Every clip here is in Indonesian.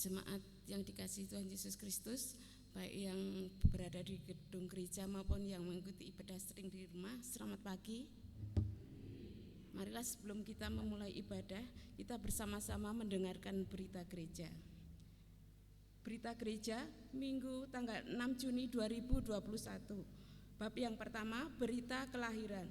Jemaat yang dikasihi Tuhan Yesus Kristus, baik yang berada di gedung gereja maupun yang mengikuti ibadah streaming di rumah, selamat pagi. Marilah sebelum kita memulai ibadah, kita bersama-sama mendengarkan berita gereja. Berita gereja Minggu tanggal 6 Juni 2021. Bab yang pertama, berita kelahiran.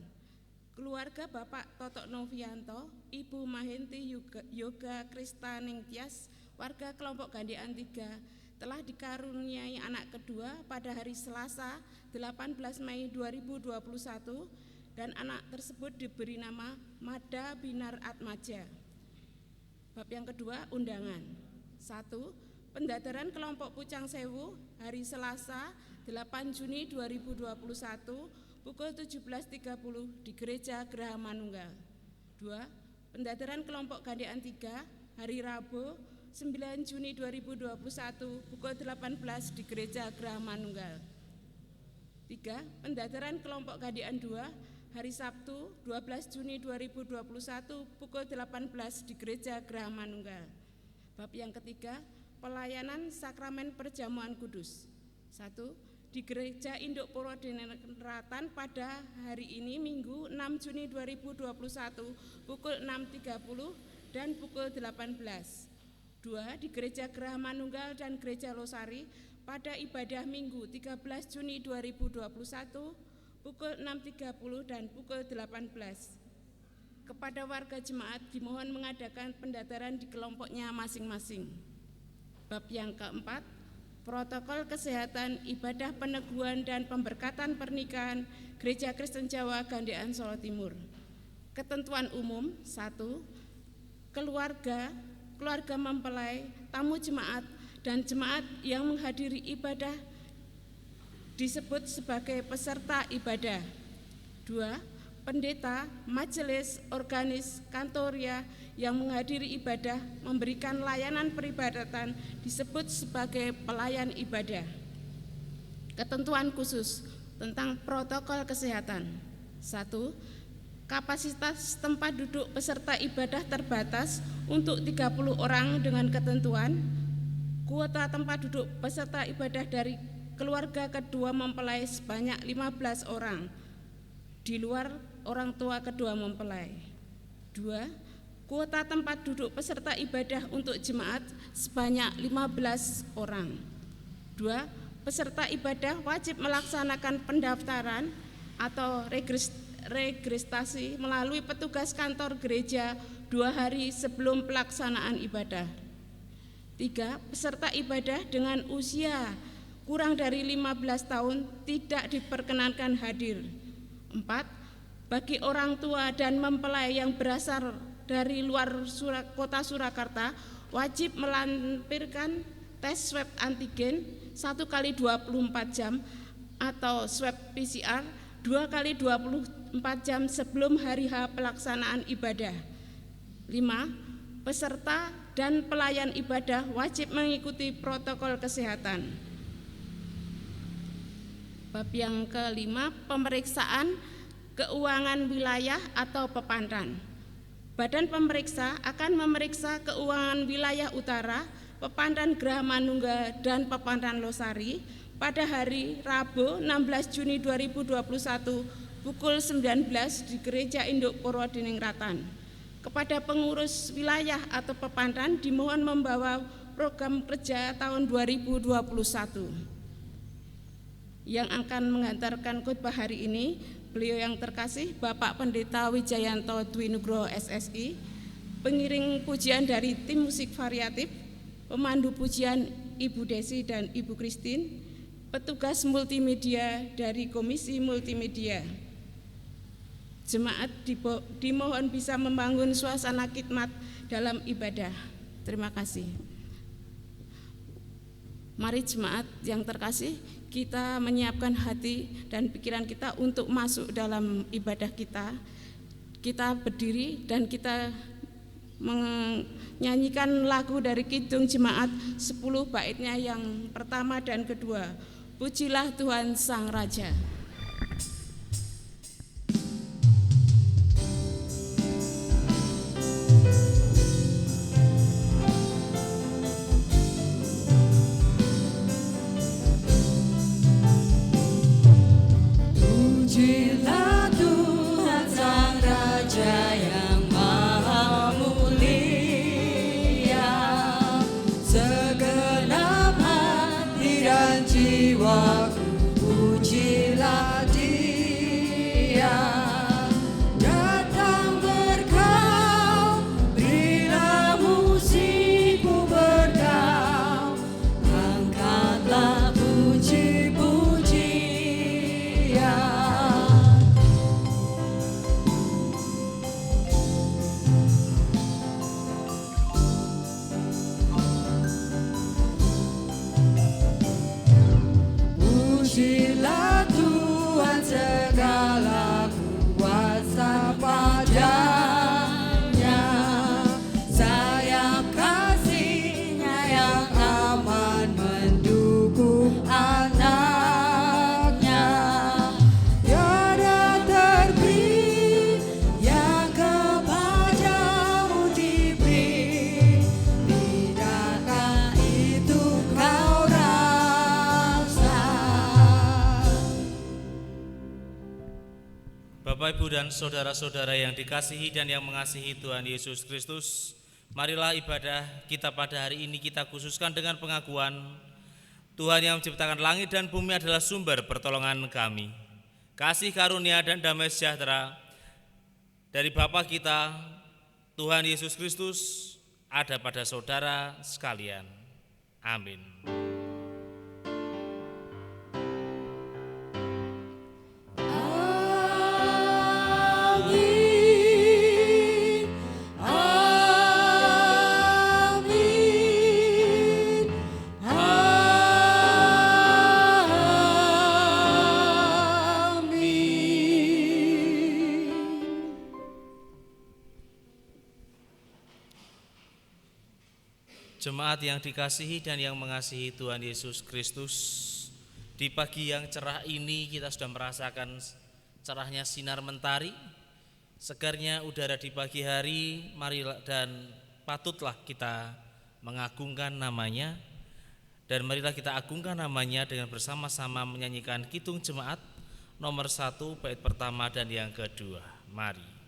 Keluarga Bapak Totok Novianto, Ibu Mahenti Yoga Krista Ningtyas, warga kelompok Gandean 3, telah dikaruniai anak kedua pada hari Selasa 18 Mei 2021 dan anak tersebut diberi nama Mada Binar Atmaja. Bab yang kedua, undangan. 1. Pendadaran kelompok Pucang Sewu hari Selasa 8 Juni 2021 pukul 17.30 di Gereja Geraha Manunggal. 2. Pendadaran kelompok Gandean 3 hari Rabu 9 Juni 2021 pukul 18 di Gereja Geraha Manunggal. 3. Pendadaran kelompok Gandean 2 hari Sabtu 12 Juni 2021 pukul 18 di Gereja Geraha Manunggal. Bab yang ketiga, pelayanan sakramen perjamuan kudus. 1. Di Gereja Induk Purwodiningrat pada hari ini Minggu 6 Juni 2021 pukul 6.30 dan pukul 18. 2. Di Gereja Geraha Manunggal dan Gereja Losari pada ibadah Minggu 13 Juni 2021 pukul 6.30 dan pukul 18. Kepada warga jemaat dimohon mengadakan pendadaran di kelompoknya masing-masing. Bab yang keempat, protokol kesehatan ibadah peneguhan dan pemberkatan pernikahan Gereja Kristen Jawa Gandean Solo Timur. Ketentuan umum. 1. Keluarga mempelai, tamu jemaat, dan jemaat yang menghadiri ibadah disebut sebagai peserta ibadah. 2. Pendeta, majelis, organis, kantoria yang menghadiri ibadah memberikan layanan peribadatan disebut sebagai pelayan ibadah. Ketentuan khusus tentang protokol kesehatan. 1. Kapasitas tempat duduk peserta ibadah terbatas untuk 30 orang dengan ketentuan kuota tempat duduk peserta ibadah dari keluarga kedua mempelai sebanyak 15 orang di luar orang tua kedua mempelai. 2. Kuota tempat duduk peserta ibadah untuk jemaat sebanyak 15 orang. 2. Peserta ibadah wajib melaksanakan pendaftaran atau registrasi melalui petugas kantor gereja 2 hari sebelum pelaksanaan ibadah. 3. Peserta ibadah dengan usia kurang dari 15 tahun tidak diperkenankan hadir. 4. Bagi orang tua dan mempelai yang berasal dari luar kota Surakarta wajib melampirkan tes swab antigen 1 kali 24 jam atau swab PCR 2 kali 24 jam sebelum hari H pelaksanaan ibadah. 5. Peserta dan pelayan ibadah wajib mengikuti protokol kesehatan. Bab yang kelima, pemeriksaan keuangan wilayah atau pepandan. Badan pemeriksa akan memeriksa keuangan wilayah utara, pepandan Geraha Manunggal dan pepandan Losari pada hari Rabu 16 Juni 2021 pukul 19 di Gereja Induk Purwodiningrat. Kepada pengurus wilayah atau pepandan dimohon membawa program kerja tahun 2021. Yang akan mengantarkan khotbah hari ini, beliau yang terkasih Bapak Pendeta Wijayanto Dwi Nugroho SSI, pengiring pujian dari tim musik variatif, pemandu pujian Ibu Desi dan Ibu Christine, petugas multimedia dari Komisi Multimedia. Jemaat dimohon bisa membangun suasana khidmat dalam ibadah. Terima kasih. Mari jemaat yang terkasih, kita menyiapkan hati dan pikiran kita untuk masuk dalam ibadah kita. Kita berdiri dan kita menyanyikan lagu dari Kidung Jemaat 10 baitnya yang pertama dan kedua. Pujilah Tuhan Sang Raja. Bapak, Ibu, dan saudara-saudara yang dikasihi dan yang mengasihi Tuhan Yesus Kristus, marilah ibadah kita pada hari ini kita khususkan dengan pengakuan Tuhan yang menciptakan langit dan bumi adalah sumber pertolongan kami. Kasih karunia dan damai sejahtera dari Bapa kita, Tuhan Yesus Kristus, ada pada saudara sekalian. Amin. Jemaat yang dikasihi dan yang mengasihi Tuhan Yesus Kristus, di pagi yang cerah ini kita sudah merasakan cerahnya sinar mentari, segarnya udara di pagi hari. Marilah dan patutlah kita mengagungkan namanya, dan marilah kita agungkan namanya dengan bersama-sama menyanyikan Kidung Jemaat nomor 1 bait pertama dan yang kedua. Mari.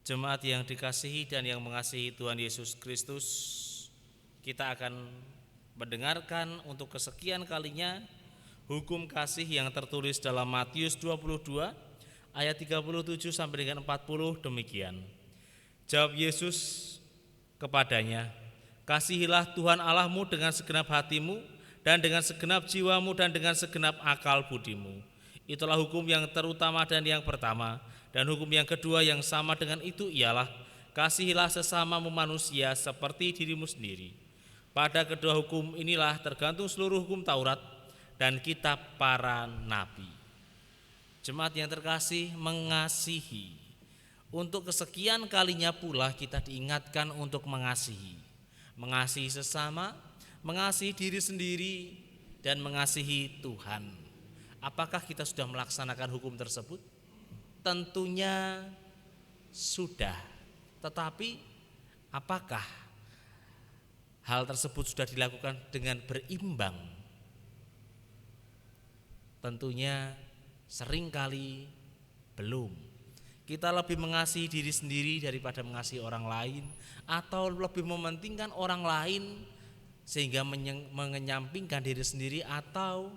Jemaat yang dikasihi dan yang mengasihi Tuhan Yesus Kristus, kita akan mendengarkan untuk kesekian kalinya hukum kasih yang tertulis dalam Matius 22 ayat 37 sampai dengan 40 demikian. Jawab Yesus kepadanya, "Kasihilah Tuhan Allahmu dengan segenap hatimu dan dengan segenap jiwamu dan dengan segenap akal budimu. Itulah hukum yang terutama dan yang pertama. Dan hukum yang kedua yang sama dengan itu ialah kasihilah sesamamu manusia seperti dirimu sendiri. Pada kedua hukum inilah tergantung seluruh hukum Taurat dan kitab para nabi." Jemaat yang terkasih, mengasihi. Untuk kesekian kalinya pula kita diingatkan untuk mengasihi. Mengasihi sesama, mengasihi diri sendiri, dan mengasihi Tuhan. Apakah kita sudah melaksanakan hukum tersebut? Tentunya sudah, tetapi apakah hal tersebut sudah dilakukan dengan berimbang? Tentunya seringkali belum. Kita lebih mengasihi diri sendiri daripada mengasihi orang lain, atau lebih mementingkan orang lain sehingga mengenyampingkan diri sendiri atau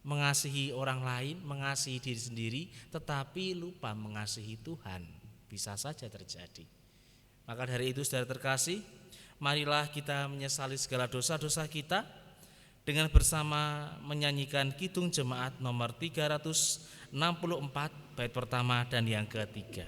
mengasihi orang lain, mengasihi diri sendiri, tetapi lupa mengasihi Tuhan. Bisa saja terjadi. Maka dari itu saudara terkasih, marilah kita menyesali segala dosa-dosa kita dengan bersama menyanyikan Kidung Jemaat nomor 364 bait pertama dan yang ketiga.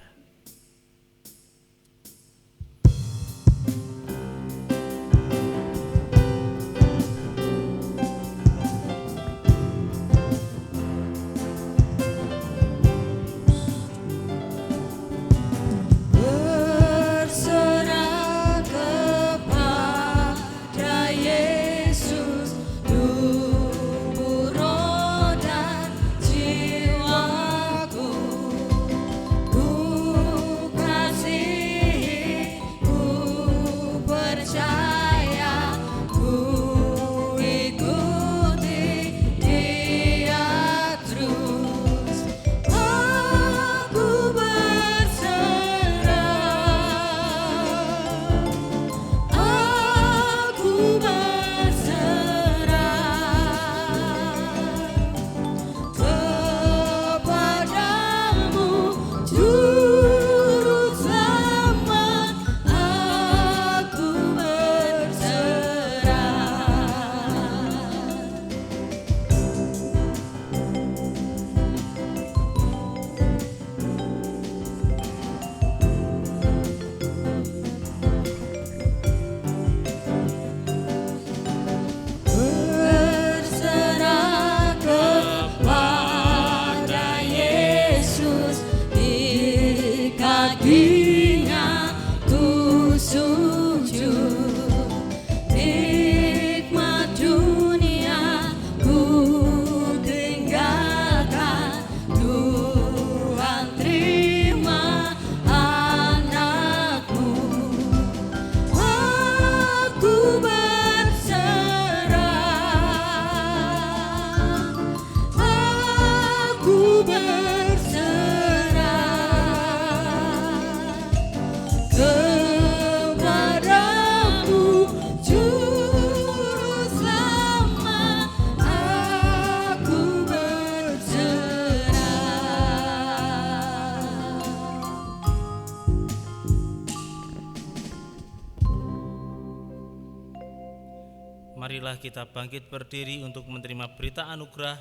Marilah kita bangkit berdiri untuk menerima berita anugerah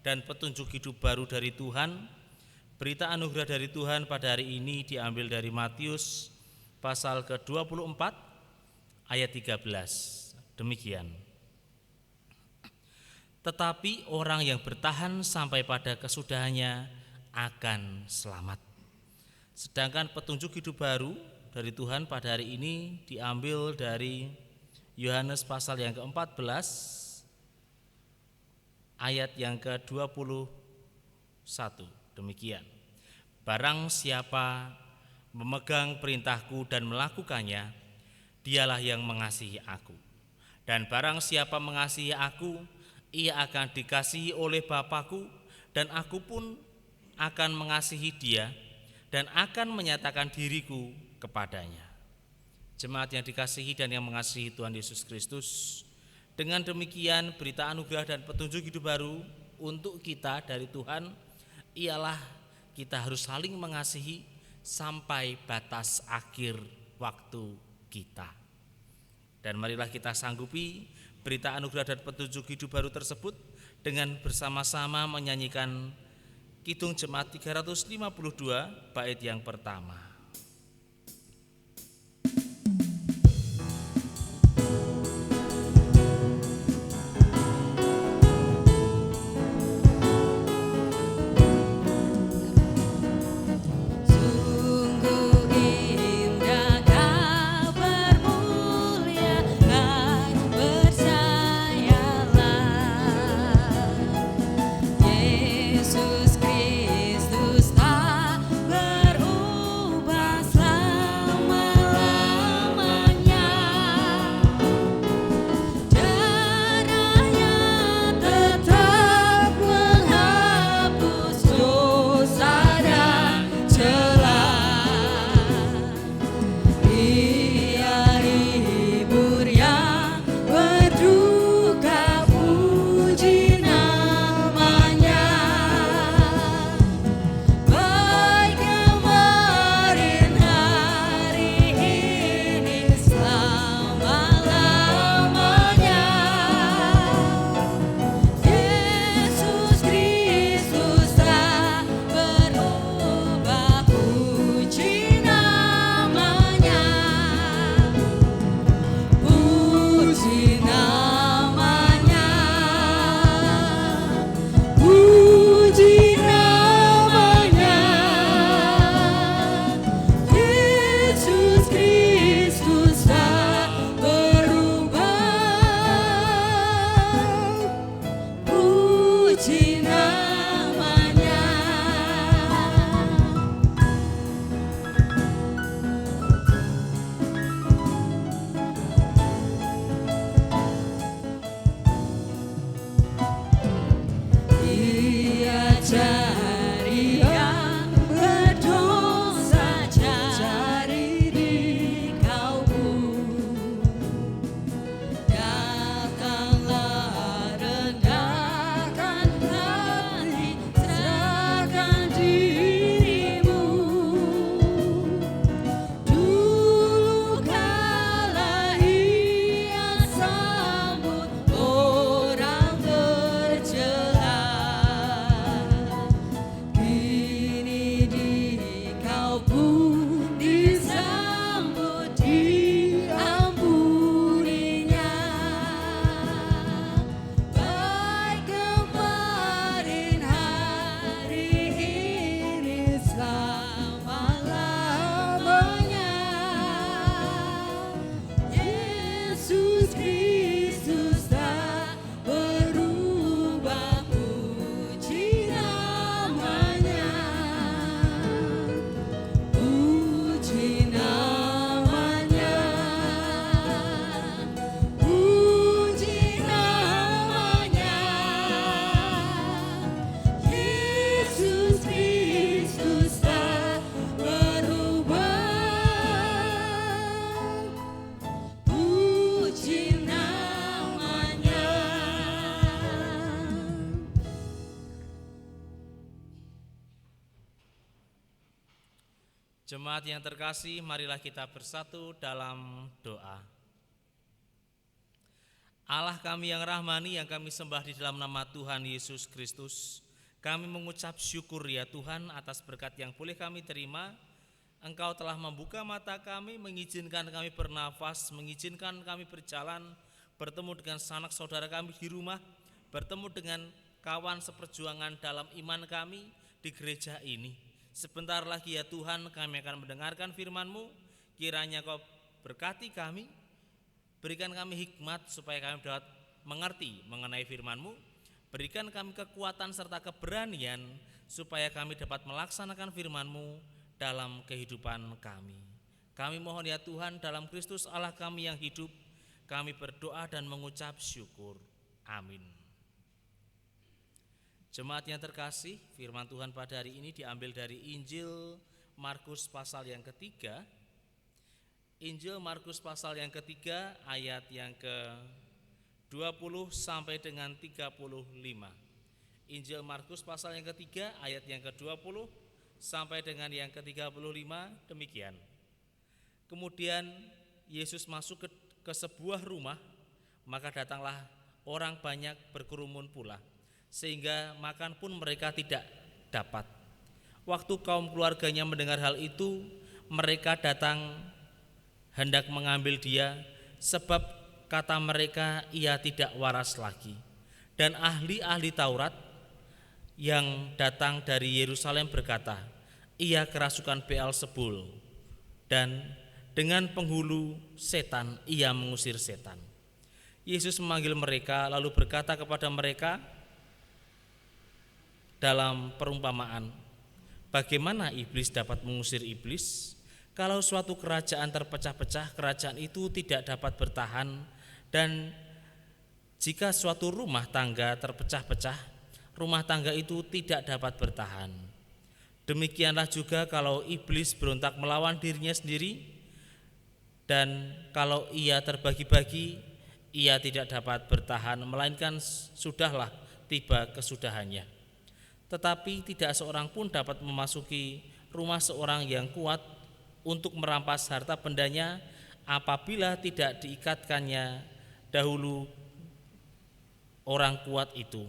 dan petunjuk hidup baru dari Tuhan. Berita anugerah dari Tuhan pada hari ini diambil dari Matius pasal ke-24 ayat 13. Demikian. Tetapi orang yang bertahan sampai pada kesudahannya akan selamat. Sedangkan petunjuk hidup baru dari Tuhan pada hari ini diambil dari Yohanes pasal yang ke-14 ayat yang ke-21. Demikian. Barang siapa memegang perintahku dan melakukannya, dialah yang mengasihi aku. Dan barang siapa mengasihi aku, ia akan dikasihi oleh Bapa-Ku, dan aku pun akan mengasihi dia dan akan menyatakan diriku kepadanya. Jemaat yang dikasihi dan yang mengasihi Tuhan Yesus Kristus, dengan demikian berita anugerah dan petunjuk hidup baru untuk kita dari Tuhan ialah kita harus saling mengasihi sampai batas akhir waktu kita. Dan marilah kita sanggupi berita anugerah dan petunjuk hidup baru tersebut dengan bersama-sama menyanyikan Kidung Jemaat 352 bait yang pertama. Yesus Kristus tak berubah. Jemaat yang terkasih, marilah kita bersatu dalam doa. Allah kami yang rahmani, yang kami sembah di dalam nama Tuhan Yesus Kristus, kami mengucap syukur ya Tuhan atas berkat yang boleh kami terima. Engkau telah membuka mata kami, mengizinkan kami bernafas, mengizinkan kami berjalan, bertemu dengan sanak saudara kami di rumah, bertemu dengan kawan seperjuangan dalam iman kami di gereja ini. Sebentar lagi ya Tuhan, kami akan mendengarkan firman-Mu. Kiranya Kau berkati kami, berikan kami hikmat supaya kami dapat mengerti mengenai firman-Mu. Berikan kami kekuatan serta keberanian supaya kami dapat melaksanakan firman-Mu dalam kehidupan kami. Kami mohon ya Tuhan, dalam Kristus Allah kami yang hidup, kami berdoa dan mengucap syukur. Amin. Jemaat yang terkasih, firman Tuhan pada hari ini diambil dari Injil Markus pasal yang ketiga. Injil Markus pasal yang ketiga ayat yang ke-20 sampai dengan 35. Injil Markus pasal yang ketiga ayat yang ke-20 sampai dengan yang ke-35 demikian. Kemudian Yesus masuk ke sebuah rumah, maka datanglah orang banyak berkerumun pula, sehingga makan pun mereka tidak dapat. Waktu kaum keluarganya mendengar hal itu, mereka datang hendak mengambil dia, sebab kata mereka ia tidak waras lagi. Dan ahli-ahli Taurat yang datang dari Yerusalem berkata, ia kerasukan Beelzebul, dan dengan penghulu setan ia mengusir setan. Yesus memanggil mereka lalu berkata kepada mereka dalam perumpamaan, bagaimana iblis dapat mengusir iblis? Kalau suatu kerajaan terpecah-pecah, kerajaan itu tidak dapat bertahan. Dan jika suatu rumah tangga terpecah-pecah, rumah tangga itu tidak dapat bertahan. Demikianlah juga kalau iblis berontak melawan dirinya sendiri, dan kalau ia terbagi-bagi, ia tidak dapat bertahan, melainkan sudahlah tiba kesudahannya. Tetapi tidak seorang pun dapat memasuki rumah seorang yang kuat untuk merampas harta bendanya apabila tidak diikatkannya dahulu orang kuat itu.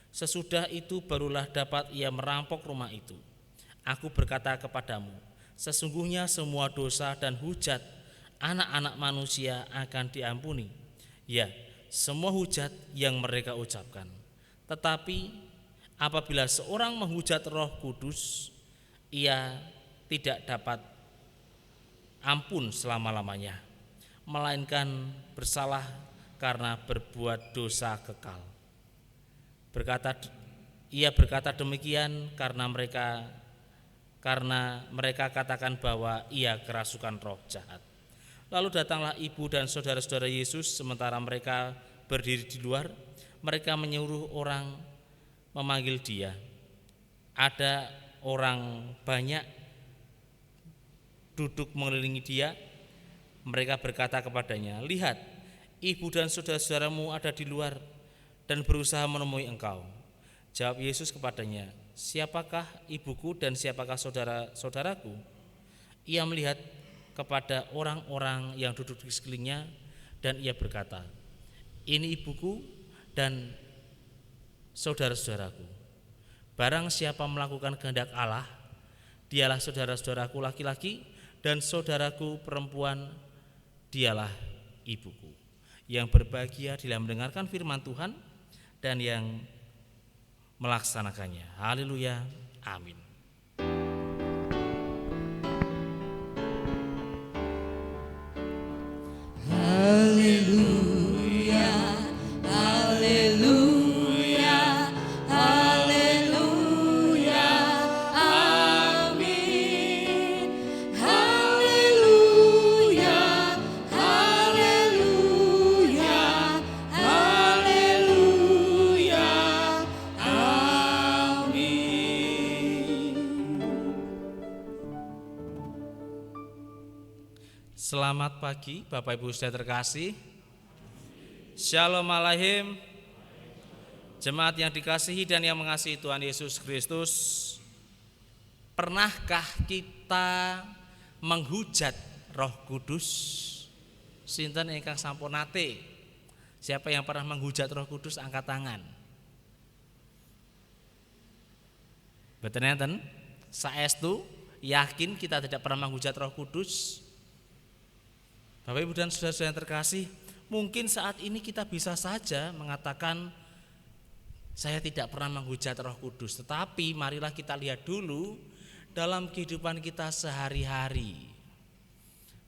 Sesudah itu barulah dapat ia merampok rumah itu. Aku berkata kepadamu, sesungguhnya semua dosa dan hujat anak-anak manusia akan diampuni, ya, semua hujat yang mereka ucapkan. Tetapi apabila seorang menghujat Roh Kudus, ia tidak dapat ampun selama-lamanya, melainkan bersalah karena berbuat dosa kekal. Ia berkata demikian karena mereka katakan bahwa ia kerasukan roh jahat. Lalu datanglah ibu dan saudara-saudara Yesus, sementara mereka berdiri di luar. Mereka menyuruh orang memanggil dia. Ada orang banyak duduk mengelilingi dia. Mereka berkata kepadanya, lihat, ibu dan saudara-saudaramu ada di luar dan berusaha menemui engkau. Jawab Yesus kepadanya, siapakah ibuku dan siapakah saudara-saudaraku? Ia melihat kepada orang-orang yang duduk di sekelilingnya dan ia berkata, ini ibuku dan saudara-saudaraku. Barang siapa melakukan kehendak Allah, dialah saudara-saudaraku laki-laki dan saudaraku perempuan, dialah ibuku. Yang berbahagia di dalam mendengarkan firman Tuhan dan yang melaksanakannya. Haleluya. Amin. Haleluya, haleluya, haleluya, amin. Haleluya, haleluya, haleluya, amin. Selamat pagi Bapak Ibu saudara terkasih. Shalom Alaihim. Jemaat yang dikasihi dan yang mengasihi Tuhan Yesus Kristus, pernahkah kita menghujat Roh Kudus? Sinten ingkang sampun nate? Siapa yang pernah menghujat Roh Kudus angkat tangan. Betul enten? Saestu yakin kita tidak pernah menghujat Roh Kudus? Bapak Ibu dan saudara-saudara yang terkasih, mungkin saat ini kita bisa saja mengatakan saya tidak pernah menghujat Roh Kudus. Tetapi marilah kita lihat dulu dalam kehidupan kita sehari-hari.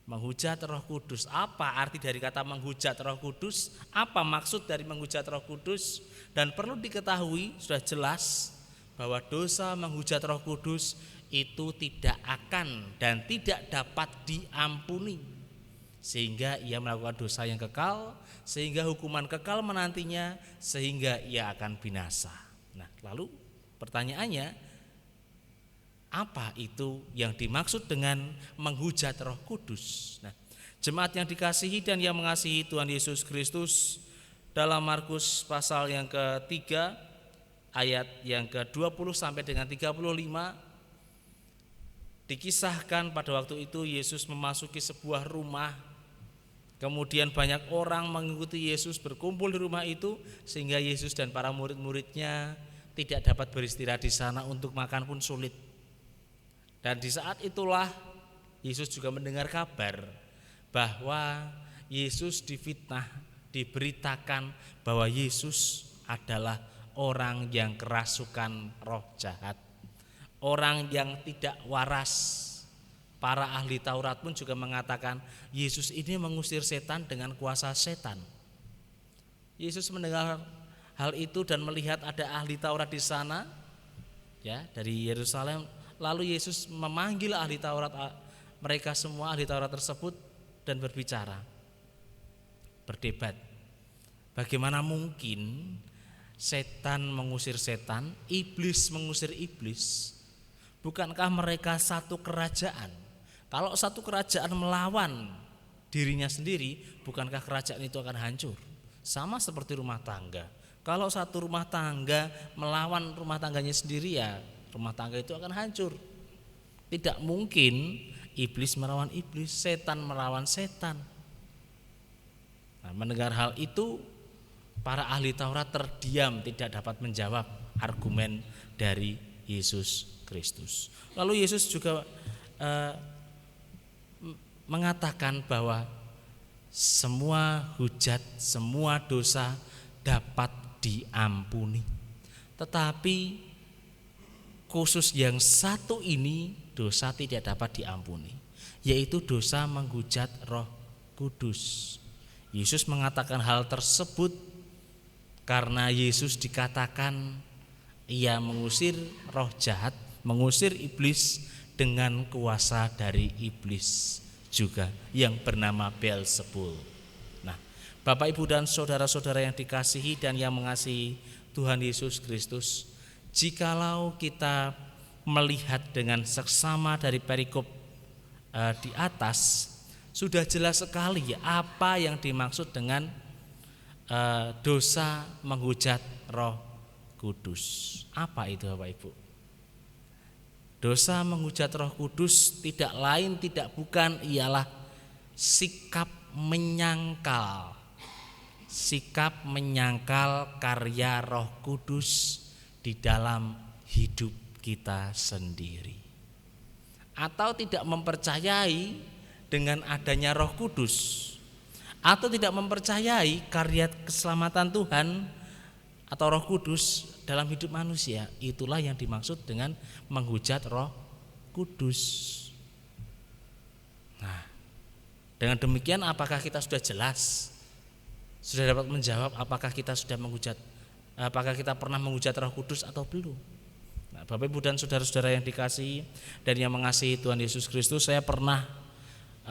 Menghujat Roh Kudus, apa arti dari kata menghujat Roh Kudus? Apa maksud dari menghujat Roh Kudus? Dan perlu diketahui, sudah jelas bahwa dosa menghujat Roh Kudus itu tidak akan dan tidak dapat diampuni, sehingga ia melakukan dosa yang kekal, sehingga hukuman kekal menantinya, sehingga ia akan binasa. Nah, lalu pertanyaannya, apa itu yang dimaksud dengan menghujat Roh Kudus? Nah, jemaat yang dikasihi dan yang mengasihi Tuhan Yesus Kristus, dalam Markus pasal yang ketiga ayat yang ke-20 sampai dengan 35 dikisahkan pada waktu itu Yesus memasuki sebuah rumah. Kemudian banyak orang mengikuti Yesus berkumpul di rumah itu, sehingga Yesus dan para murid-muridnya tidak dapat beristirahat di sana, untuk makan pun sulit. Dan di saat itulah Yesus juga mendengar kabar bahwa Yesus difitnah, diberitakan bahwa Yesus adalah orang yang kerasukan roh jahat, orang yang tidak waras. Para ahli Taurat pun juga mengatakan Yesus ini mengusir setan dengan kuasa setan. Yesus mendengar hal itu dan melihat ada ahli Taurat di sana, ya, dari Yerusalem. Lalu Yesus memanggil ahli Taurat, mereka semua ahli Taurat tersebut, dan berbicara, berdebat. Bagaimana mungkin setan mengusir setan, iblis mengusir iblis? Bukankah mereka satu kerajaan? Kalau satu kerajaan melawan dirinya sendiri, bukankah kerajaan itu akan hancur? Sama seperti rumah tangga. Kalau satu rumah tangga melawan rumah tangganya sendiri, ya rumah tangga itu akan hancur. Tidak mungkin iblis melawan iblis, setan melawan setan. Nah, mendengar hal itu, para ahli Taurat terdiam, tidak dapat menjawab argumen dari Yesus Kristus. Lalu Yesus juga mengatakan bahwa semua hujat, semua dosa dapat diampuni. Tetapi khusus yang satu ini dosa tidak dapat diampuni, yaitu dosa menghujat Roh Kudus. Yesus mengatakan hal tersebut karena Yesus dikatakan ia mengusir roh jahat, mengusir iblis dengan kuasa dari iblis juga yang bernama Beelzebul. Nah, Bapak Ibu dan saudara-saudara yang dikasihi dan yang mengasihi Tuhan Yesus Kristus, jikalau kita melihat dengan seksama dari perikop di atas, sudah jelas sekali apa yang dimaksud dengan dosa menghujat Roh Kudus. Apa itu Bapak Ibu? Dosa menghujat Roh Kudus tidak lain tidak bukan ialah sikap menyangkal. Sikap menyangkal karya Roh Kudus di dalam hidup kita sendiri, atau tidak mempercayai dengan adanya Roh Kudus, atau tidak mempercayai karya keselamatan Tuhan atau Roh Kudus dalam hidup manusia. Itulah yang dimaksud dengan menghujat Roh Kudus. Nah, dengan demikian apakah kita sudah jelas, sudah dapat menjawab apakah kita sudah menghujat, apakah kita pernah menghujat Roh Kudus atau belum? Nah, Bapak Ibu dan saudara-saudara yang dikasihi dan yang mengasihi Tuhan Yesus Kristus, saya pernah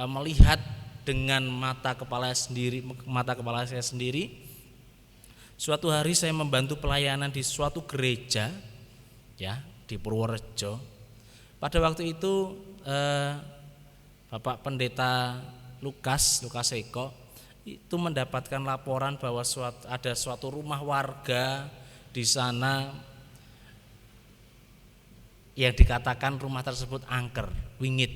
melihat dengan mata kepala saya sendiri. Suatu hari saya membantu pelayanan di suatu gereja, ya, di Purworejo. Pada waktu itu Bapak Pendeta Lukas Eko itu mendapatkan laporan bahwa ada suatu rumah warga di sana yang dikatakan rumah tersebut angker, wingit.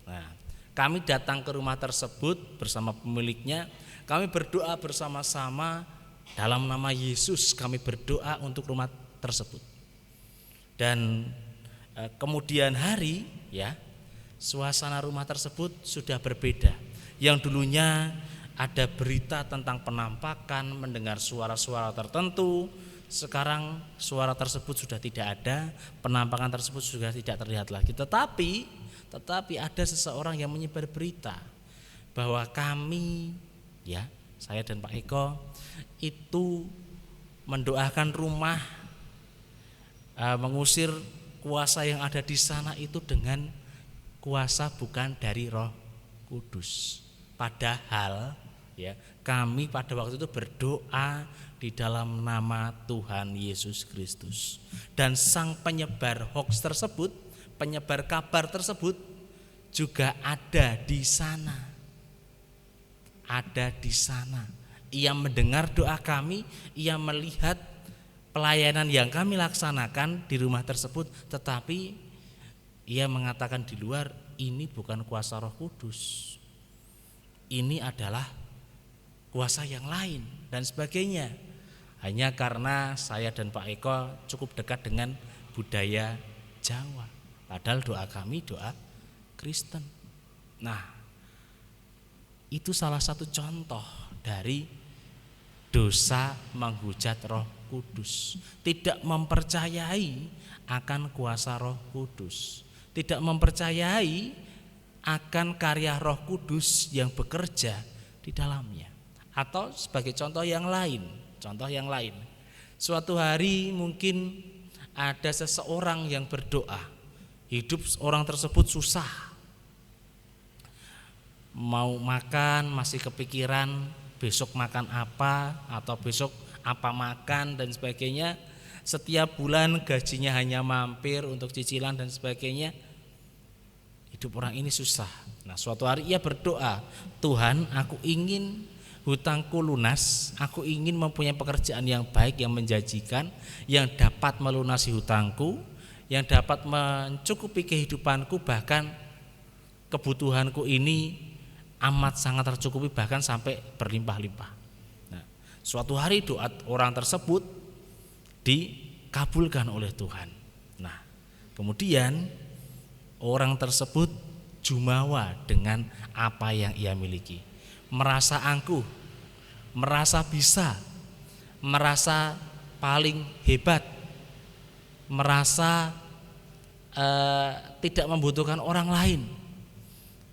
Nah, kami datang ke rumah tersebut bersama pemiliknya, kami berdoa bersama-sama dalam nama Yesus, kami berdoa untuk rumah tersebut. Dan kemudian hari ya, suasana rumah tersebut sudah berbeda. Yang dulunya ada berita tentang penampakan, mendengar suara-suara tertentu, sekarang suara tersebut sudah tidak ada, penampakan tersebut sudah tidak terlihat lagi. Tetapi ada seseorang yang menyebar berita bahwa kami, ya, saya dan Pak Eko itu mendoakan rumah, mengusir kuasa yang ada di sana itu dengan kuasa bukan dari Roh Kudus. Padahal ya, kami pada waktu itu berdoa di dalam nama Tuhan Yesus Kristus. Dan sang penyebar hoax tersebut, penyebar kabar tersebut juga ada di sana. Ada di sana. Ia mendengar doa kami, ia melihat pelayanan yang kami laksanakan di rumah tersebut, tetapi ia mengatakan di luar, ini bukan kuasa Roh Kudus. Ini adalah kuasa yang lain dan sebagainya. Hanya karena saya dan Pak Eko cukup dekat dengan budaya Jawa. Padahal doa kami doa Kristen. Nah, itu salah satu contoh dari dosa menghujat Roh Kudus. Tidak mempercayai akan kuasa Roh Kudus. Tidak mempercayai akan karya Roh Kudus yang bekerja di dalamnya. Atau sebagai contoh yang lain, suatu hari mungkin ada seseorang yang berdoa, hidup orang tersebut susah, mau makan masih kepikiran besok makan apa atau besok apa makan dan sebagainya. Setiap bulan gajinya hanya mampir untuk cicilan dan sebagainya. Hidup orang ini susah. Nah, suatu hari ia berdoa, Tuhan, aku ingin hutangku lunas, aku ingin mempunyai pekerjaan yang baik, yang menjanjikan, yang dapat melunasi hutangku, yang dapat mencukupi kehidupanku, bahkan kebutuhanku ini amat sangat tercukupi, bahkan sampai berlimpah-limpah. Nah, suatu hari doa orang tersebut dikabulkan oleh Tuhan. Nah, kemudian orang tersebut jumawa dengan apa yang ia miliki. Merasa angkuh, merasa bisa, merasa paling hebat, merasa tidak membutuhkan orang lain,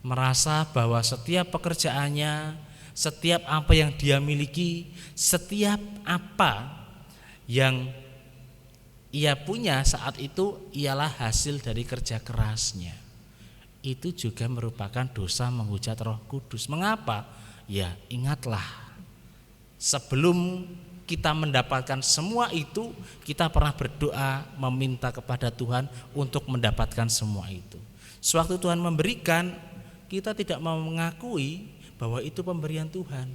merasa bahwa setiap pekerjaannya, setiap apa yang dia miliki, setiap apa yang ia punya saat itu ialah hasil dari kerja kerasnya. Itu juga merupakan dosa menghujat Roh Kudus. Mengapa? Ya, ingatlah, sebelum kita mendapatkan semua itu, kita pernah berdoa meminta kepada Tuhan untuk mendapatkan semua itu. Sewaktu Tuhan memberikan, kita tidak mau mengakui bahwa itu pemberian Tuhan.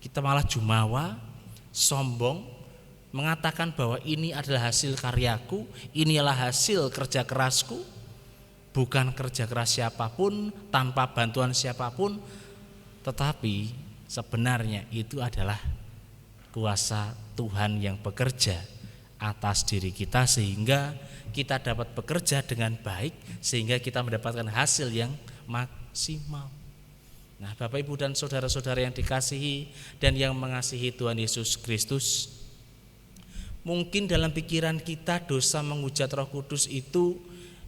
Kita malah jumawa, sombong, mengatakan bahwa ini adalah hasil karyaku, inilah hasil kerja kerasku, bukan kerja keras siapapun, tanpa bantuan siapapun. Tetapi sebenarnya itu adalah kuasa Tuhan yang bekerja atas diri kita, sehingga kita dapat bekerja dengan baik, sehingga kita mendapatkan hasil yang maksimal. Nah, Bapak, Ibu, dan saudara-saudara yang dikasihi dan yang mengasihi Tuhan Yesus Kristus, mungkin dalam pikiran kita dosa menghujat Roh Kudus itu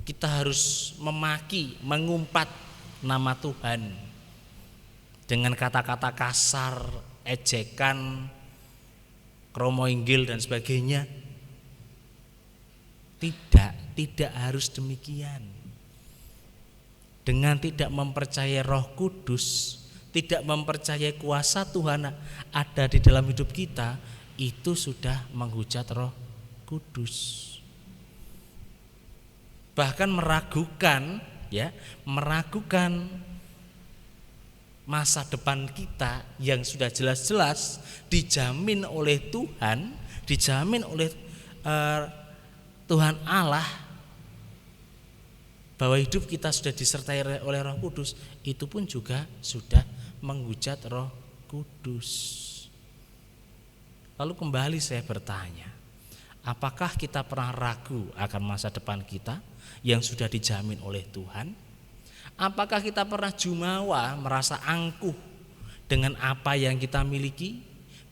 kita harus memaki, mengumpat nama Tuhan dengan kata-kata kasar, ejekan, kromoinggil dan sebagainya. Tidak harus demikian. Dengan tidak mempercayai Roh Kudus, tidak mempercayai kuasa Tuhan ada di dalam hidup kita, itu sudah menghujat Roh Kudus. Bahkan meragukan masa depan kita yang sudah jelas-jelas dijamin oleh Tuhan, dijamin oleh Tuhan Allah bahwa hidup kita sudah disertai oleh Roh Kudus, itu pun juga sudah menghujat Roh Kudus. Lalu kembali saya bertanya, apakah kita pernah ragu akan masa depan kita yang sudah dijamin oleh Tuhan? Apakah kita pernah jumawa, merasa angkuh dengan apa yang kita miliki,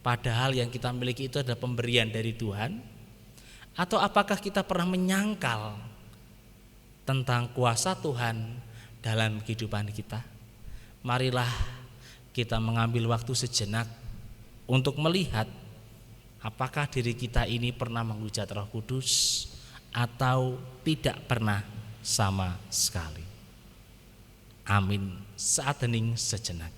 padahal yang kita miliki itu adalah pemberian dari Tuhan? Atau apakah kita pernah menyangkal tentang kuasa Tuhan dalam kehidupan kita? Marilah kita mengambil waktu sejenak untuk melihat apakah diri kita ini pernah menghujat Roh Kudus atau tidak pernah sama sekali. Amin. Saat hening sejenak.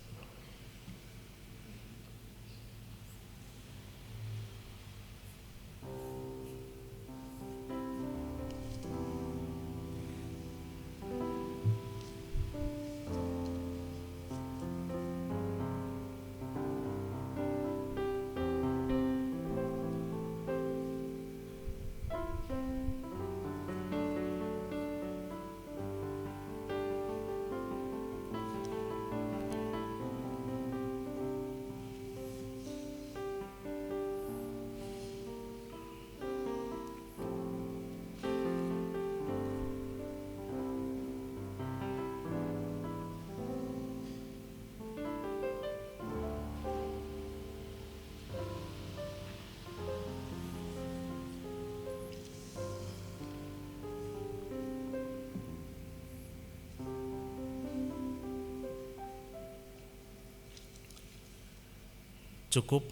Cukup.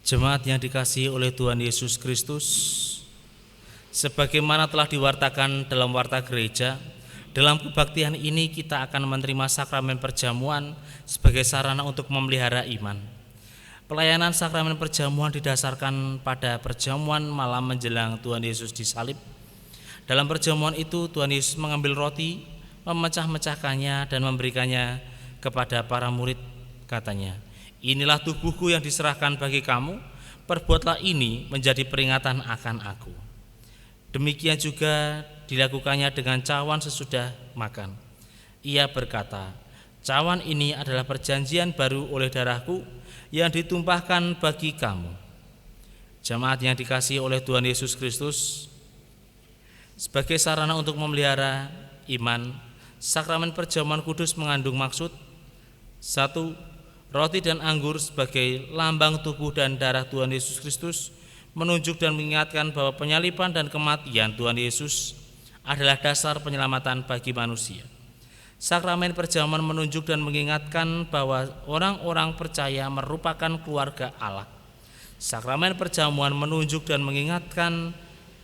Jemaat yang dikasihi oleh Tuhan Yesus Kristus, sebagaimana telah diwartakan dalam warta gereja, dalam kebaktian ini kita akan menerima sakramen perjamuan sebagai sarana untuk memelihara iman. Pelayanan sakramen perjamuan didasarkan pada perjamuan malam menjelang Tuhan Yesus disalib. Dalam perjamuan itu Tuhan Yesus mengambil roti, memecah-mecahkannya dan memberikannya kepada para murid, katanya, "Inilah tubuhku yang diserahkan bagi kamu, perbuatlah ini menjadi peringatan akan aku." Demikian juga dilakukannya dengan cawan sesudah makan. Ia berkata, "Cawan ini adalah perjanjian baru oleh darahku yang ditumpahkan bagi kamu." Jemaat yang dikasihi oleh Tuhan Yesus Kristus, sebagai sarana untuk memelihara iman, sakramen perjamuan kudus mengandung maksud: 1. Roti dan anggur sebagai lambang tubuh dan darah Tuhan Yesus Kristus menunjuk dan mengingatkan bahwa penyaliban dan kematian Tuhan Yesus adalah dasar penyelamatan bagi manusia. Sakramen perjamuan menunjuk dan mengingatkan bahwa orang-orang percaya merupakan keluarga Allah. Sakramen perjamuan menunjuk dan mengingatkan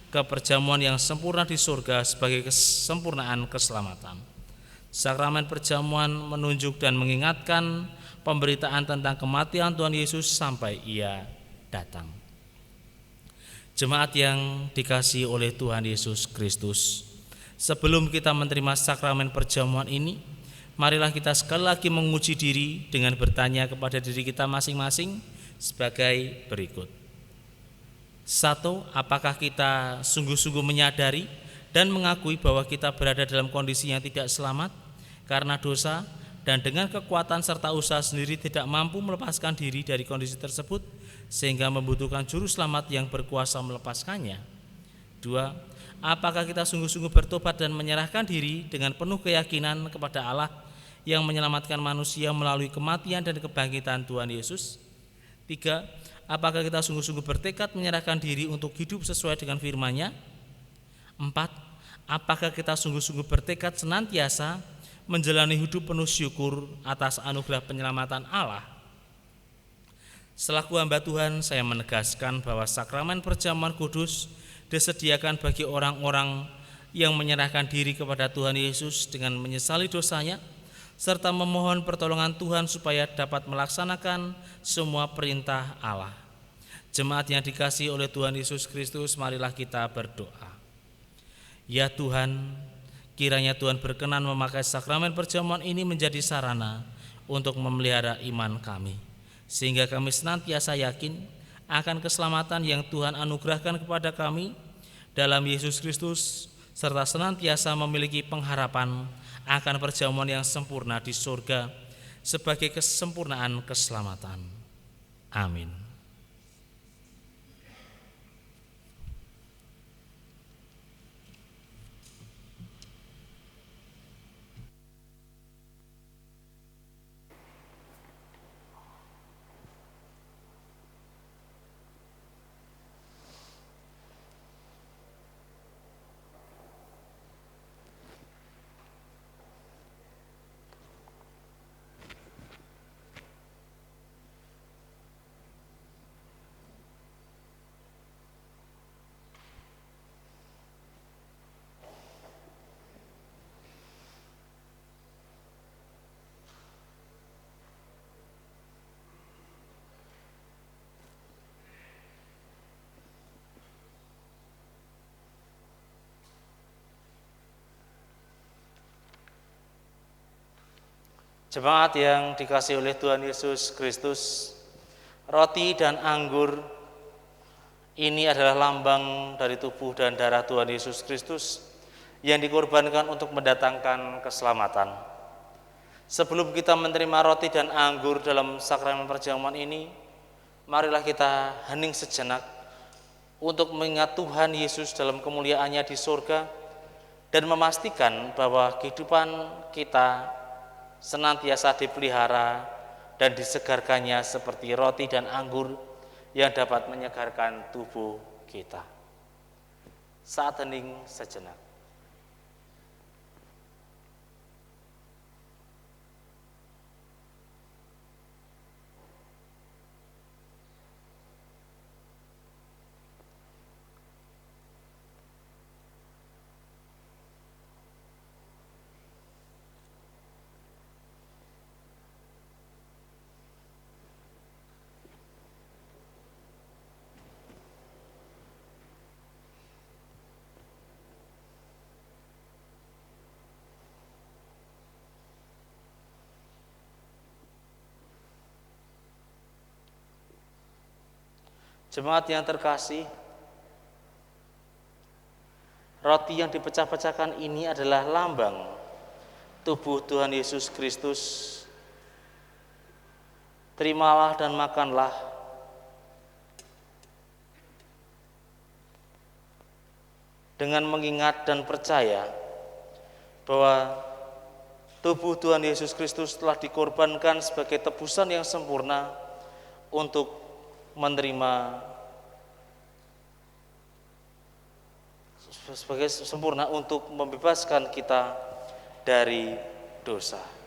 ke perjamuan yang sempurna di surga sebagai kesempurnaan keselamatan. Sakramen perjamuan menunjuk dan mengingatkan pemberitaan tentang kematian Tuhan Yesus sampai Ia datang. Jemaat yang dikasihi oleh Tuhan Yesus Kristus, sebelum kita menerima sakramen perjamuan ini, marilah kita sekali lagi menguji diri dengan bertanya kepada diri kita masing-masing sebagai berikut. 1. Apakah kita sungguh-sungguh menyadari dan mengakui bahwa kita berada dalam kondisi yang tidak selamat karena dosa, dan dengan kekuatan serta usaha sendiri tidak mampu melepaskan diri dari kondisi tersebut sehingga membutuhkan juru selamat yang berkuasa melepaskannya? 2. Apakah kita sungguh-sungguh bertobat dan menyerahkan diri dengan penuh keyakinan kepada Allah yang menyelamatkan manusia melalui kematian dan kebangkitan Tuhan Yesus? 3. Apakah kita sungguh-sungguh bertekad menyerahkan diri untuk hidup sesuai dengan firman-Nya? 4. Apakah kita sungguh-sungguh bertekad senantiasa menjalani hidup penuh syukur atas anugerah penyelamatan Allah? Selaku hamba Tuhan, saya menegaskan bahwa sakramen perjamuan kudus disediakan bagi orang-orang yang menyerahkan diri kepada Tuhan Yesus dengan menyesali dosanya serta memohon pertolongan Tuhan supaya dapat melaksanakan semua perintah Allah. Jemaat yang dikasihi oleh Tuhan Yesus Kristus, marilah kita berdoa. Ya Tuhan, kiranya Tuhan berkenan memakai sakramen perjamuan ini menjadi sarana untuk memelihara iman kami, sehingga kami senantiasa yakin akan keselamatan yang Tuhan anugerahkan kepada kami dalam Yesus Kristus, serta senantiasa memiliki pengharapan akan perjamuan yang sempurna di surga sebagai kesempurnaan keselamatan. Amin. Jemaat yang dikasihi oleh Tuhan Yesus Kristus, roti dan anggur ini adalah lambang dari tubuh dan darah Tuhan Yesus Kristus yang dikorbankan untuk mendatangkan keselamatan. Sebelum kita menerima roti dan anggur dalam sakramen perjamuan ini, marilah kita hening sejenak untuk mengingat Tuhan Yesus dalam kemuliaannya di surga dan memastikan bahwa kehidupan kita senantiasa dipelihara dan disegarkannya seperti roti dan anggur yang dapat menyegarkan tubuh kita. Saat hening sejenak. Jemaat yang terkasih, roti yang dipecah-pecahkan ini adalah lambang tubuh Tuhan Yesus Kristus. Terimalah dan makanlah. Dengan mengingat dan percaya bahwa tubuh Tuhan Yesus Kristus telah dikorbankan sebagai tebusan yang sempurna untuk menerima sebagai sempurna untuk membebaskan kita dari dosa.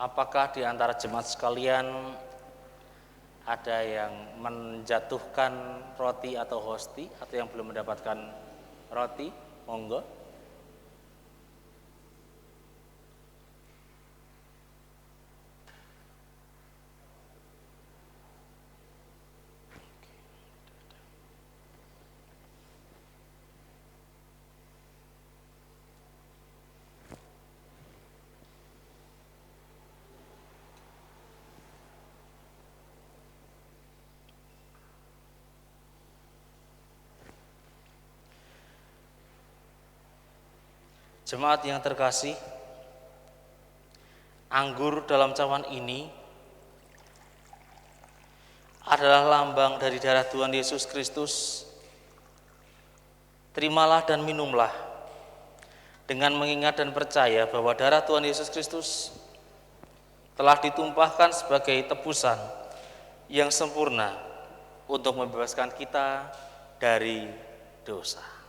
Apakah di antara jemaat sekalian ada yang menjatuhkan roti atau hosti atau yang belum mendapatkan roti? Monggo. Jemaat yang terkasih, anggur dalam cawan ini adalah lambang dari darah Tuhan Yesus Kristus. Terimalah dan minumlah dengan mengingat dan percaya bahwa darah Tuhan Yesus Kristus telah ditumpahkan sebagai tebusan yang sempurna untuk membebaskan kita dari dosa.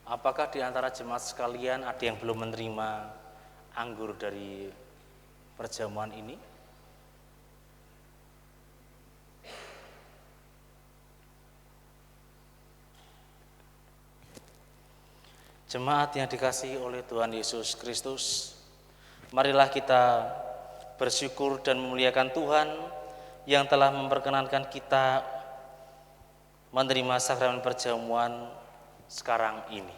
Apakah di antara jemaat sekalian ada yang belum menerima anggur dari perjamuan ini? Jemaat yang dikasihi oleh Tuhan Yesus Kristus, marilah kita bersyukur dan memuliakan Tuhan yang telah memperkenankan kita menerima sakramen perjamuan sekarang ini,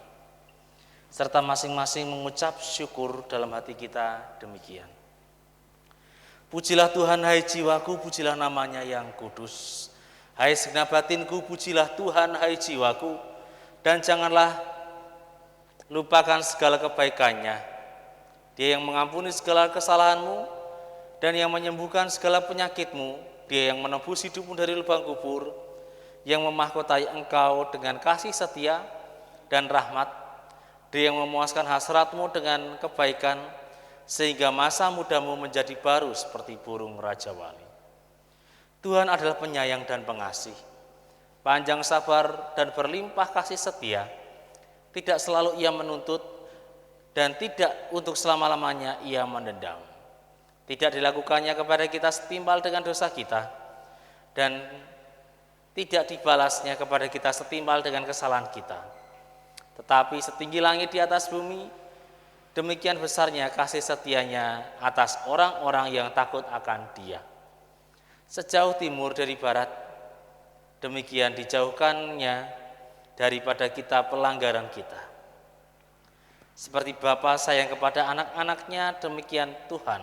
serta masing-masing mengucap syukur dalam hati kita demikian. Pujilah Tuhan hai jiwaku, pujilah namanya yang kudus. Hai segenap batinku, pujilah Tuhan hai jiwaku, dan janganlah lupakan segala kebaikannya. Dia yang mengampuni segala kesalahanmu dan yang menyembuhkan segala penyakitmu. Dia yang menebus hidupmu dari lubang kubur, yang memahkotai engkau dengan kasih setia dan rahmat. Dia yang memuaskan hasratmu dengan kebaikan, sehingga masa mudamu menjadi baru seperti burung rajawali. Tuhan adalah penyayang dan pengasih, panjang sabar dan berlimpah kasih setia. Tidak selalu ia menuntut dan tidak untuk selama-lamanya ia mendendam. Tidak dilakukannya kepada kita setimpal dengan dosa kita, dan tidak dibalasnya kepada kita setimpal dengan kesalahan kita. Tetapi setinggi langit di atas bumi, demikian besarnya kasih setianya atas orang-orang yang takut akan Dia. Sejauh timur dari barat, demikian dijauhkannya daripada kita pelanggaran kita. Seperti Bapa sayang kepada anak-anaknya, demikian Tuhan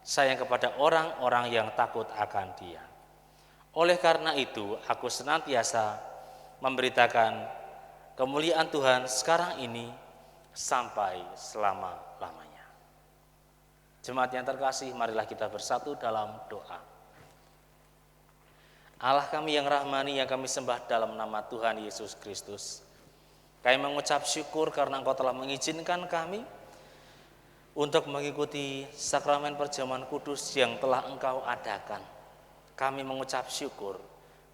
sayang kepada orang-orang yang takut akan Dia. Oleh karena itu, aku senantiasa memberitakan kemuliaan Tuhan sekarang ini sampai selama-lamanya. Jemaat yang terkasih, marilah kita bersatu dalam doa. Allah kami yang rahmani, yang kami sembah dalam nama Tuhan Yesus Kristus, kami mengucap syukur karena Engkau telah mengizinkan kami untuk mengikuti sakramen perjamuan kudus yang telah Engkau adakan. Kami mengucap syukur.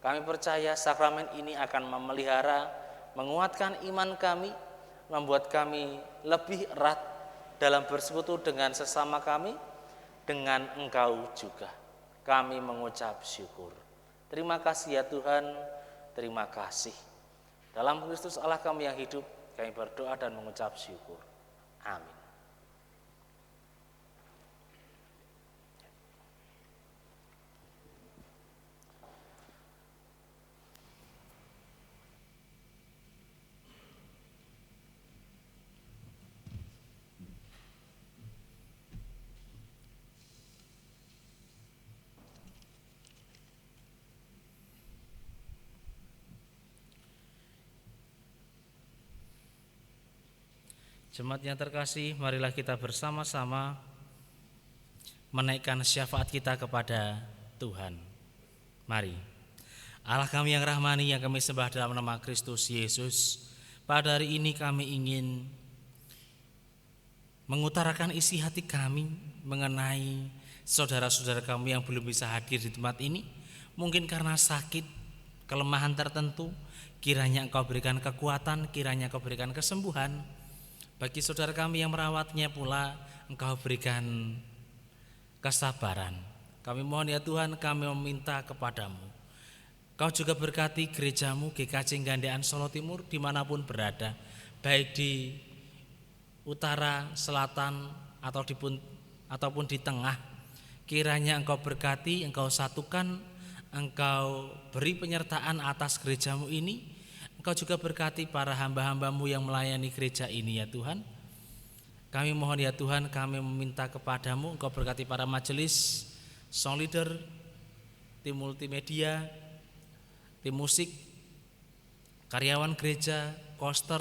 Kami percaya sakramen ini akan memelihara, menguatkan iman kami, membuat kami lebih erat dalam bersekutu dengan sesama kami, dengan Engkau juga. Kami mengucap syukur. Terima kasih ya Tuhan, terima kasih. Dalam Kristus Allah kami yang hidup, kami berdoa dan mengucap syukur. Amin. Jemaat yang terkasih, marilah kita bersama-sama menaikkan syafaat kita kepada Tuhan. Mari. Allah kami yang rahmani, yang kami sembah dalam nama Kristus Yesus, pada hari ini kami ingin mengutarakan isi hati kami mengenai saudara-saudara kami yang belum bisa hadir di tempat ini, mungkin karena sakit, kelemahan tertentu. Kiranya Engkau berikan kekuatan, kiranya Engkau berikan kesembuhan. Bagi saudara kami yang merawatnya pula, Engkau berikan kesabaran. Kami mohon ya Tuhan, kami meminta kepadamu, Kau juga berkati gerejamu GKJ Gandean Solo Timur dimanapun berada, baik di utara, selatan, ataupun di tengah. Kiranya Engkau berkati, Engkau satukan, Engkau beri penyertaan atas gerejamu ini. Engkau juga berkati para hamba-hambamu yang melayani gereja ini ya Tuhan. Kami mohon ya Tuhan, kami meminta kepadamu, Engkau berkati para majelis, song leader, tim multimedia, tim musik, karyawan gereja, koster,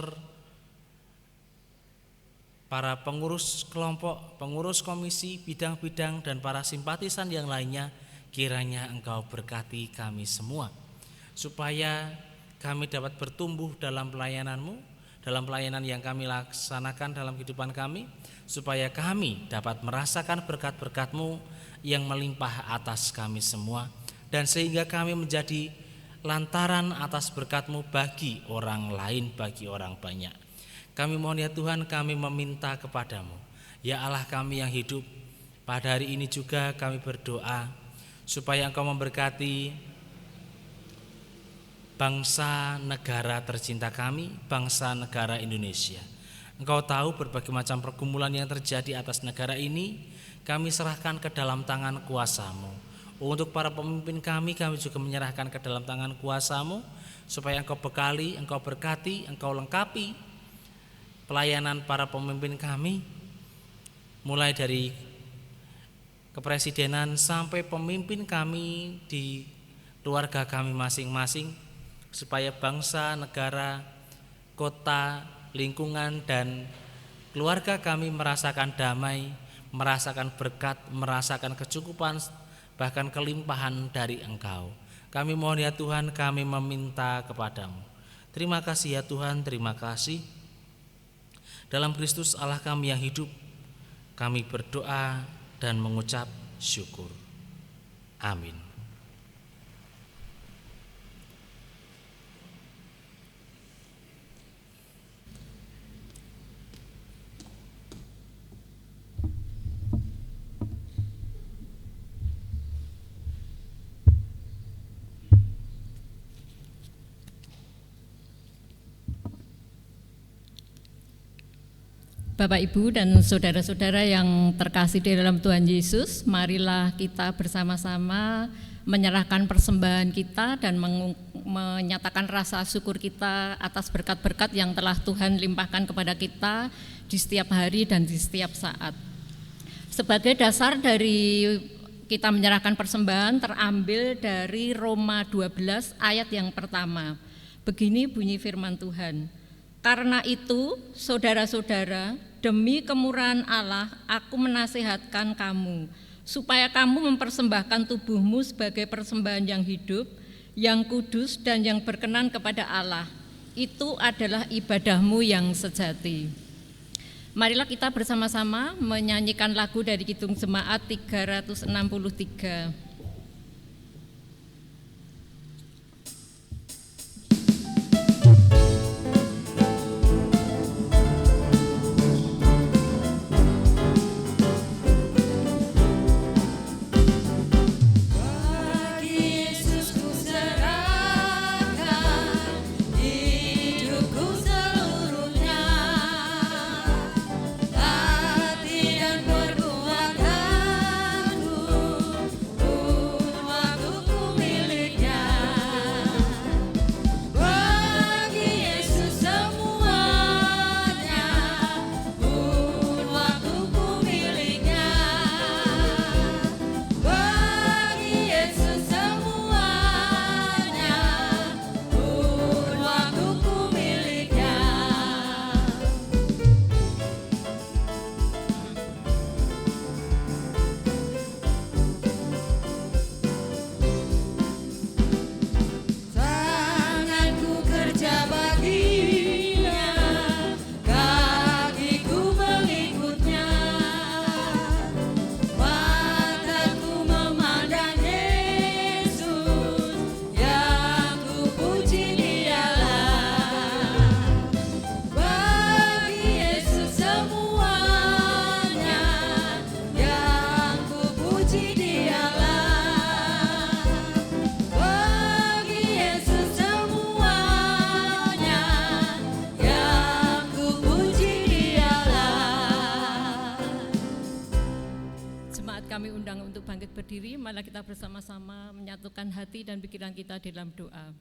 para pengurus kelompok, pengurus komisi, bidang-bidang, dan para simpatisan yang lainnya. Kiranya Engkau berkati kami semua, supaya kami dapat bertumbuh dalam pelayanan-Mu, dalam pelayanan yang kami laksanakan dalam kehidupan kami, supaya kami dapat merasakan berkat-berkat-Mu yang melimpah atas kami semua, dan sehingga kami menjadi lantaran atas berkat-Mu bagi orang lain, bagi orang banyak. Kami mohon ya Tuhan, kami meminta kepadamu, ya Allah kami yang hidup. Pada hari ini juga kami berdoa supaya Engkau memberkati bangsa negara tercinta kami, bangsa negara Indonesia. Engkau tahu berbagai macam pergumulan yang terjadi atas negara ini, kami serahkan ke dalam tangan kuasa-Mu. Untuk para pemimpin kami juga menyerahkan ke dalam tangan kuasa-Mu, supaya Engkau bekali, Engkau berkati, Engkau lengkapi pelayanan para pemimpin kami, mulai dari kepresidenan sampai pemimpin kami di keluarga kami masing-masing, supaya bangsa, negara, kota, lingkungan, dan keluarga kami merasakan damai, merasakan berkat, merasakan kecukupan, bahkan kelimpahan dari Engkau. Kami mohon ya Tuhan, kami meminta kepadamu. Terima kasih ya Tuhan, terima kasih. Dalam Kristus Allah kami yang hidup, kami berdoa dan mengucap syukur. Amin. Bapak, Ibu, dan saudara-saudara yang terkasih di dalam Tuhan Yesus, marilah kita bersama-sama menyerahkan persembahan kita dan menyatakan rasa syukur kita atas berkat-berkat yang telah Tuhan limpahkan kepada kita di setiap hari dan di setiap saat. Sebagai dasar dari kita menyerahkan persembahan terambil dari Roma 12 ayat yang pertama. Begini bunyi firman Tuhan. Karena itu, saudara-saudara, demi kemurahan Allah, aku menasihatkan kamu, supaya kamu mempersembahkan tubuhmu sebagai persembahan yang hidup, yang kudus, dan yang berkenan kepada Allah. Itu adalah ibadahmu yang sejati. Marilah kita bersama-sama menyanyikan lagu dari Kidung Jemaat 363. Hati dan perbuatanku kami undang untuk bangkit berdiri, malah kita bersama-sama menyatukan hati dan pikiran kita dalam doa.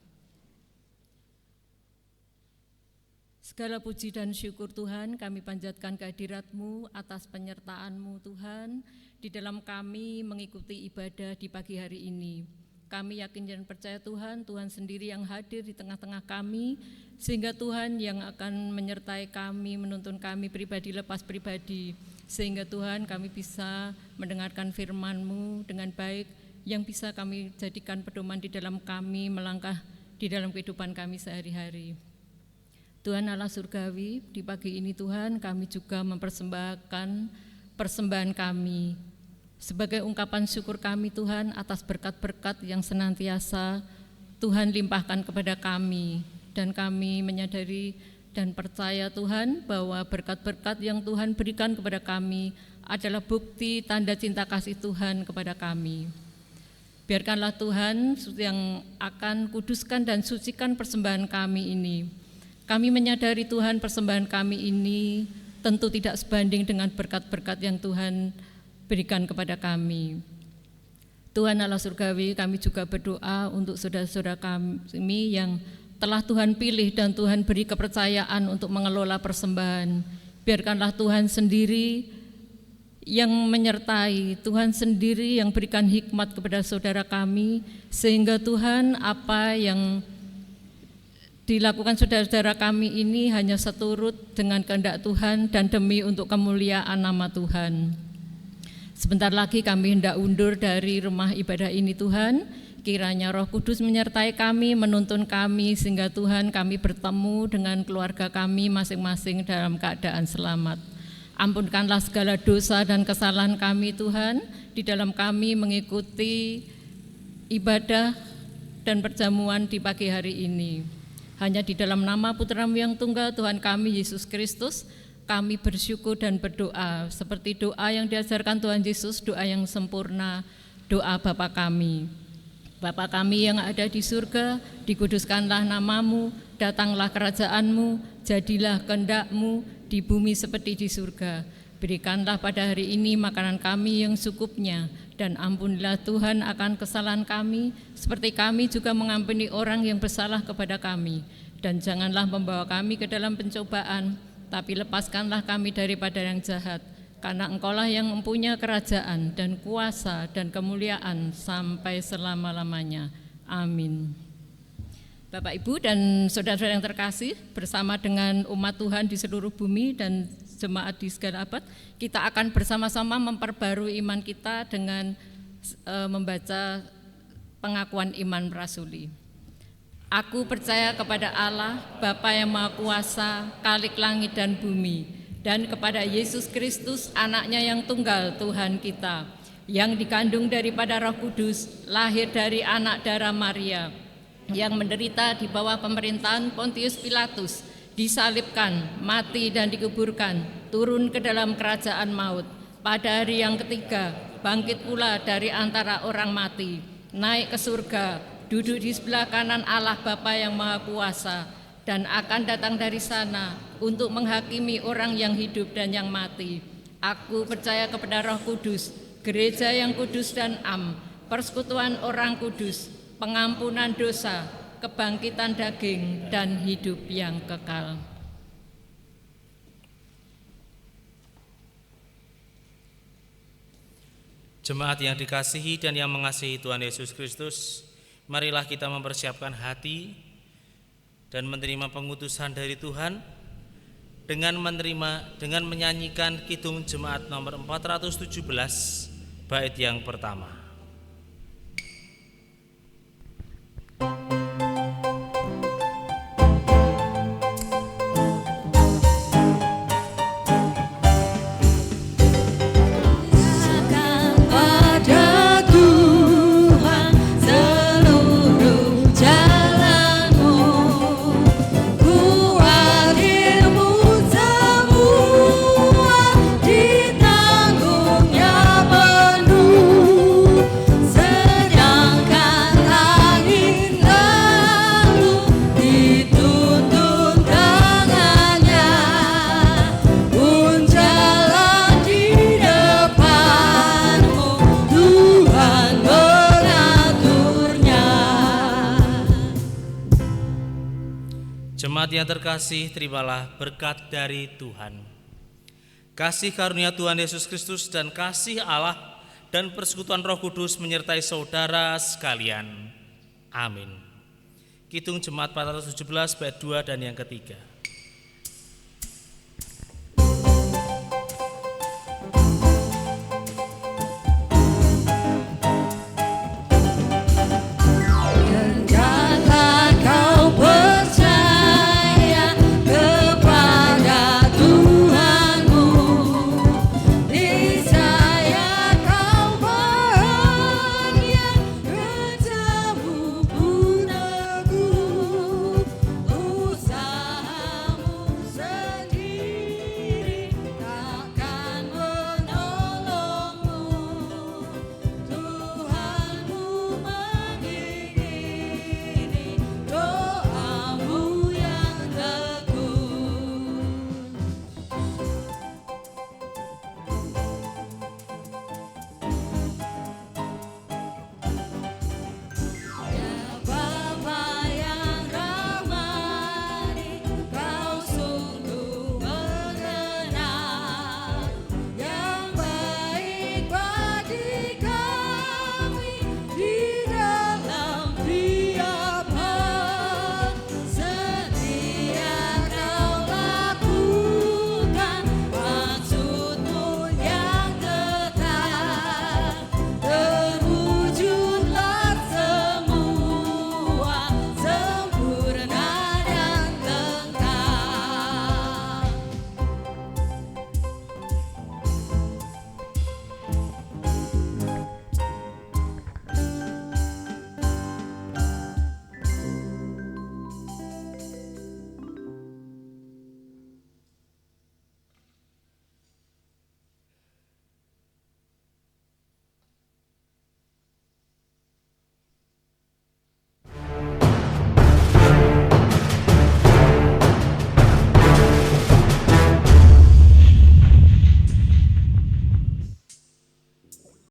Segala puji dan syukur Tuhan, kami panjatkan kehadirat-Mu atas penyertaan-Mu Tuhan di dalam kami mengikuti ibadah di pagi hari ini. Kami yakin dan percaya Tuhan, Tuhan sendiri yang hadir di tengah-tengah kami, sehingga Tuhan yang akan menyertai kami, menuntun kami pribadi lepas pribadi, sehingga Tuhan kami bisa mendengarkan firman-Mu dengan baik, yang bisa kami jadikan pedoman di dalam kami melangkah di dalam kehidupan kami sehari-hari. Tuhan Allah surgawi, di pagi ini Tuhan kami juga mempersembahkan persembahan kami sebagai ungkapan syukur kami Tuhan atas berkat-berkat yang senantiasa Tuhan limpahkan kepada kami, dan kami menyadari dan percaya Tuhan bahwa berkat-berkat yang Tuhan berikan kepada kami adalah bukti tanda cinta kasih Tuhan kepada kami. Biarkanlah Tuhan yang akan kuduskan dan sucikan persembahan kami ini. Kami menyadari Tuhan persembahan kami ini tentu tidak sebanding dengan berkat-berkat yang Tuhan berikan kepada kami. Tuhan Allah surgawi, kami juga berdoa untuk saudara-saudara kami yang telah Tuhan pilih dan Tuhan beri kepercayaan untuk mengelola persembahan. Biarkanlah Tuhan sendiri yang menyertai, Tuhan sendiri yang berikan hikmat kepada saudara kami, sehingga Tuhan apa yang dilakukan saudara-saudara kami ini hanya seturut dengan kehendak Tuhan dan demi untuk kemuliaan nama Tuhan. Sebentar lagi kami hendak undur dari rumah ibadah ini Tuhan. Kiranya Roh Kudus menyertai kami, menuntun kami, sehingga Tuhan kami bertemu dengan keluarga kami masing-masing dalam keadaan selamat. Ampunkanlah segala dosa dan kesalahan kami Tuhan, di dalam kami mengikuti ibadah dan perjamuan di pagi hari ini. Hanya di dalam nama Putra-Mu yang tunggal Tuhan kami Yesus Kristus, kami bersyukur dan berdoa seperti doa yang diajarkan Tuhan Yesus, doa yang sempurna, doa Bapa kami. Bapa kami yang ada di surga, dikuduskanlah nama-Mu, datanglah kerajaan-Mu, jadilah kehendak-Mu di bumi seperti di surga. Berikanlah pada hari ini makanan kami yang cukupnya, dan ampunilah Tuhan akan kesalahan kami, seperti kami juga mengampuni orang yang bersalah kepada kami. Dan janganlah membawa kami ke dalam pencobaan, tapi lepaskanlah kami daripada yang jahat, karena Engkaulah yang mempunyai kerajaan dan kuasa dan kemuliaan sampai selama-lamanya. Amin. Bapak, Ibu, dan saudara-saudara yang terkasih, bersama dengan umat Tuhan di seluruh bumi dan jemaat di segala abad, kita akan bersama-sama memperbarui iman kita dengan membaca pengakuan iman rasuli. Aku percaya kepada Allah, Bapa yang Maha Kuasa, Khalik langit dan bumi, dan kepada Yesus Kristus, anaknya yang tunggal Tuhan kita, yang dikandung daripada Roh Kudus, lahir dari anak darah Maria, yang menderita di bawah pemerintahan Pontius Pilatus, disalibkan, mati dan dikuburkan, turun ke dalam kerajaan maut. Pada hari yang ketiga, bangkit pula dari antara orang mati, naik ke surga, duduk di sebelah kanan Allah Bapa yang Maha Kuasa, dan akan datang dari sana untuk menghakimi orang yang hidup dan yang mati. Aku percaya kepada Roh Kudus, gereja yang kudus dan am, persekutuan orang kudus, pengampunan dosa, kebangkitan daging, dan hidup yang kekal. Jemaat yang dikasihi dan yang mengasihi Tuhan Yesus Kristus, marilah kita mempersiapkan hati dan menerima pengutusan dari Tuhan dengan menyanyikan Kidung Jemaat nomor 417 bait yang pertama. Ditanggungnya penuh. Jemaat yang terkasih, terimalah berkat dari Tuhan. Kasih karunia Tuhan Yesus Kristus dan kasih Allah dan persekutuan Roh Kudus menyertai saudara sekalian. Amin. Kidung Jemaat 417 bait 2 dan yang ketiga.